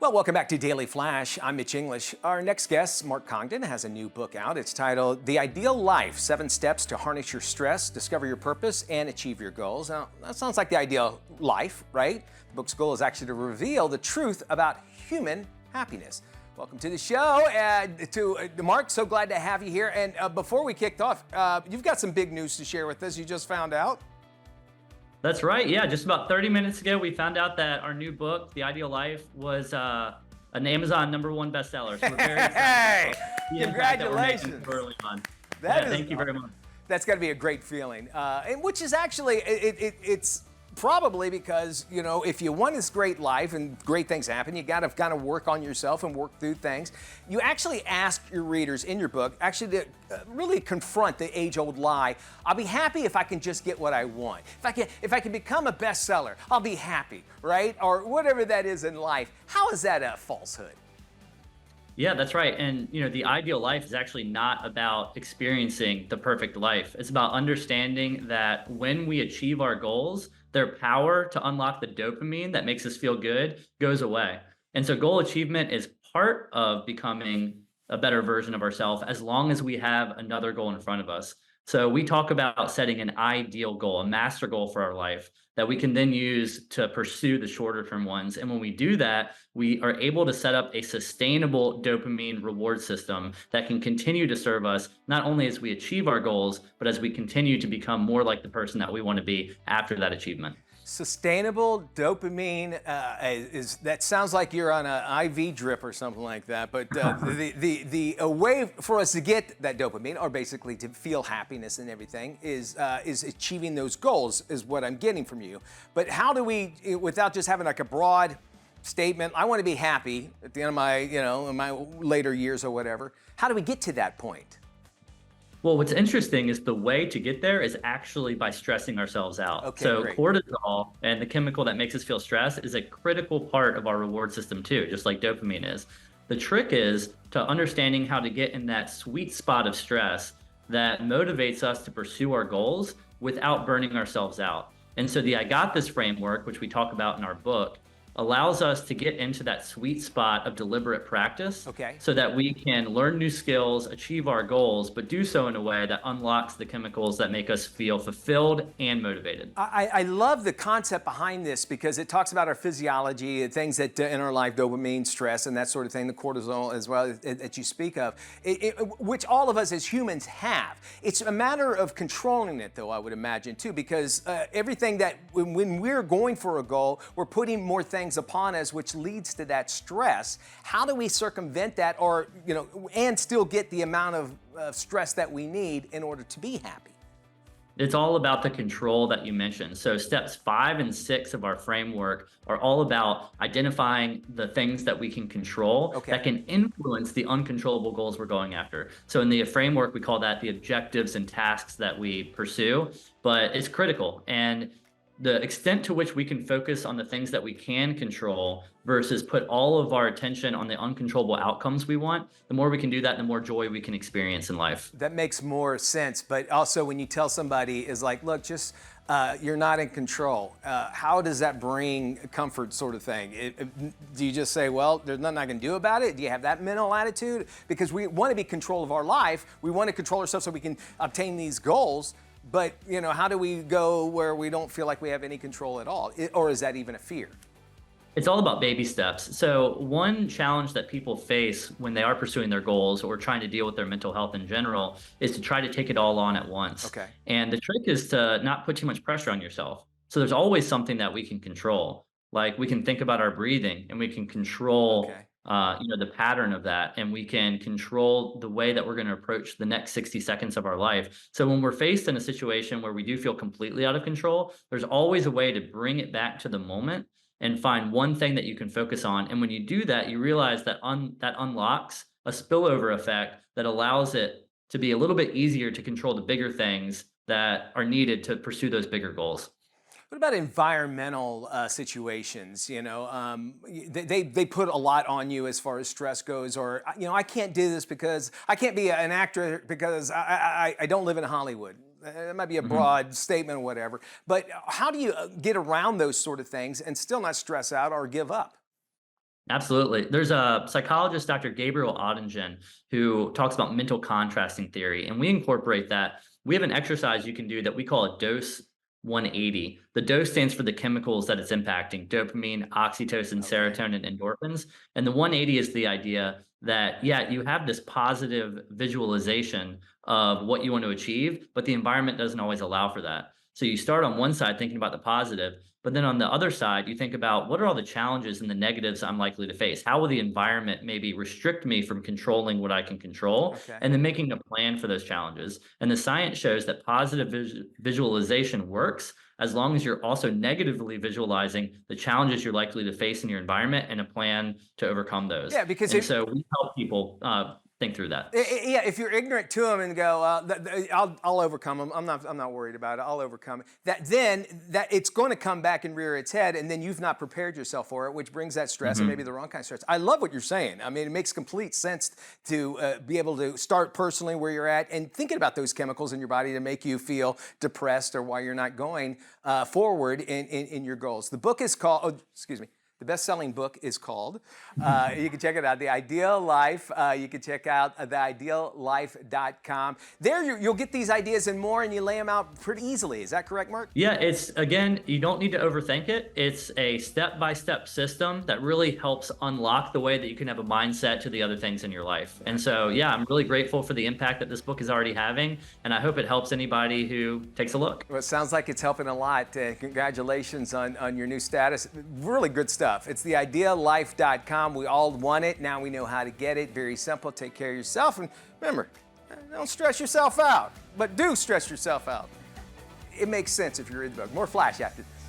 Well, welcome back to Daily Flash. I'm Mitch English. Our next guest, Mark Congdon, has a new book out. It's titled The Ideal Life, 7 Steps to Harness Your Stress, Discover Your Purpose, and Achieve Your Goals. Now, that sounds like the ideal life, right? The book's goal is actually to reveal the truth about human happiness. Welcome to the show, Mark. So glad to have you here. And before we kicked off, you've got some big news to share with us. You just found out. That's right. Yeah, just about 30 minutes ago, we found out that our new book, The Ideal Life, was an Amazon #1 bestseller. So we're very excited. Hey, The impact that we're making early on. Thank you very much. That's got to be a great feeling, and which is actually it's probably because, you know, if you want this great life and great things happen, you got to kind of work on yourself and work through things. You actually ask your readers in your book actually to really confront the age-old lie. I'll be happy if I can just get what I want. If I can become a bestseller, I'll be happy, right? Or whatever that is in life. How is that a falsehood? Yeah, that's right. And, you know, the ideal life is actually not about experiencing the perfect life. It's about understanding that when we achieve our goals, their power to unlock the dopamine that makes us feel good goes away. And so goal achievement is part of becoming a better version of ourselves as long as we have another goal in front of us. So we talk about setting an ideal goal, a master goal for our life that we can then use to pursue the shorter term ones. And when we do that, we are able to set up a sustainable dopamine reward system that can continue to serve us, not only as we achieve our goals, but as we continue to become more like the person that we want to be after that achievement. Sustainable dopamine that sounds like you're on an IV drip or something like that. But the a way for us to get that dopamine, or basically to feel happiness and everything, is achieving those goals, is what I'm getting from you. But how do we, without just having like a broad statement, I want to be happy at the end of my, in my later years or whatever. How do we get to that point? Well, what's interesting is the way to get there is actually by stressing ourselves out. Okay, so great. cortisol and the chemical that makes us feel stressed is a critical part of our reward system too, just like dopamine is. The trick is to understanding how to get in that sweet spot of stress that motivates us to pursue our goals without burning ourselves out. And so the I Got This framework, which we talk about in our book, allows us to get into that sweet spot of deliberate practice, Okay. so that we can learn new skills, achieve our goals, but do so in a way that unlocks the chemicals that make us feel fulfilled and motivated. I love the concept behind this because it talks about our physiology, things that in our life, dopamine, stress, and that sort of thing, the cortisol as well that you speak of, which all of us as humans have. It's a matter of controlling it, though, I would imagine, too, because everything that when we're going for a goal, we're putting more things upon us, which leads to that stress. How do we circumvent that, or and still get the amount of stress that we need in order to be happy? It's all about the control that you mentioned. So steps 5 and 6 of our framework are all about identifying the things that we can control, Okay. that can influence the uncontrollable goals we're going after. So in the framework, we call that the objectives and tasks that we pursue, but it's critical. And the extent to which we can focus on the things that we can control versus put all of our attention on the uncontrollable outcomes we want, the more we can do that, the more joy we can experience in life. That makes more sense. But also when you tell somebody is like, look, just you're not in control. How does that bring comfort, sort of thing? Do you just say, well, there's nothing I can do about it? Do you have that mental attitude? Because we want to be in control of our life. We want to control ourselves so we can obtain these goals. But, how do we go where we don't feel like we have any control at all? Or is that even a fear? It's all about baby steps. So one challenge that people face when they are pursuing their goals or trying to deal with their mental health in general is to try to take it all on at once. Okay. And the trick is to not put too much pressure on yourself. So there's always something that we can control. Like we can think about our breathing and we can control Okay. the pattern of that, and we can control the way that we're going to approach the next 60 seconds of our life. So when we're faced in a situation where we do feel completely out of control, there's always a way to bring it back to the moment and find one thing that you can focus on. And when you do that, you realize that that unlocks a spillover effect that allows it to be a little bit easier to control the bigger things that are needed to pursue those bigger goals. What about environmental situations? They put a lot on you as far as stress goes, or I can't do this because I can't be an actor because I don't live in Hollywood. It might be a broad statement or whatever, but how do you get around those sort of things and still not stress out or give up? Absolutely. There's a psychologist, Dr. Gabriel Ottingen, who talks about mental contrasting theory, and we incorporate that. We have an exercise you can do that we call a dose 180. The dose stands for the chemicals that it's impacting: dopamine, oxytocin, Okay. serotonin, endorphins. And the 180 is the idea that, yeah, you have this positive visualization of what you want to achieve, but the environment doesn't always allow for that. So you start on one side thinking about the positive, but then on the other side, you think about what are all the challenges and the negatives I'm likely to face? How will the environment maybe restrict me from controlling what I can control? Okay. And then making a plan for those challenges. And the science shows that positive visualization works as long as you're also negatively visualizing the challenges you're likely to face in your environment and a plan to overcome those. Yeah, because And if so we help people think through that. Yeah, if you're ignorant to them and go, I'll overcome them. I'm not worried about it. I'll overcome it. Then it's going to come back and rear its head, and then you've not prepared yourself for it, which brings that stress and maybe the wrong kind of stress. I love what you're saying. I mean, it makes complete sense to be able to start personally where you're at and thinking about those chemicals in your body to make you feel depressed or why you're not going forward in your goals. The book is called. Oh, excuse me. The best-selling book is called, you can check it out, The Ideal Life. You can check out theideallife.com. There you'll get these ideas and more, and you lay them out pretty easily. Is that correct, Mark? Yeah, it's again, you don't need to overthink it. It's a step-by-step system that really helps unlock the way that you can have a mindset to the other things in your life. And so, yeah, I'm really grateful for the impact that this book is already having, and I hope it helps anybody who takes a look. Well, it sounds like it's helping a lot. Congratulations on your new status. Really good stuff. It's theideallife.com. We all want it. Now we know how to get it. Very simple. Take care of yourself. And remember, don't stress yourself out, but do stress yourself out. It makes sense if you read the book. More Flash after this.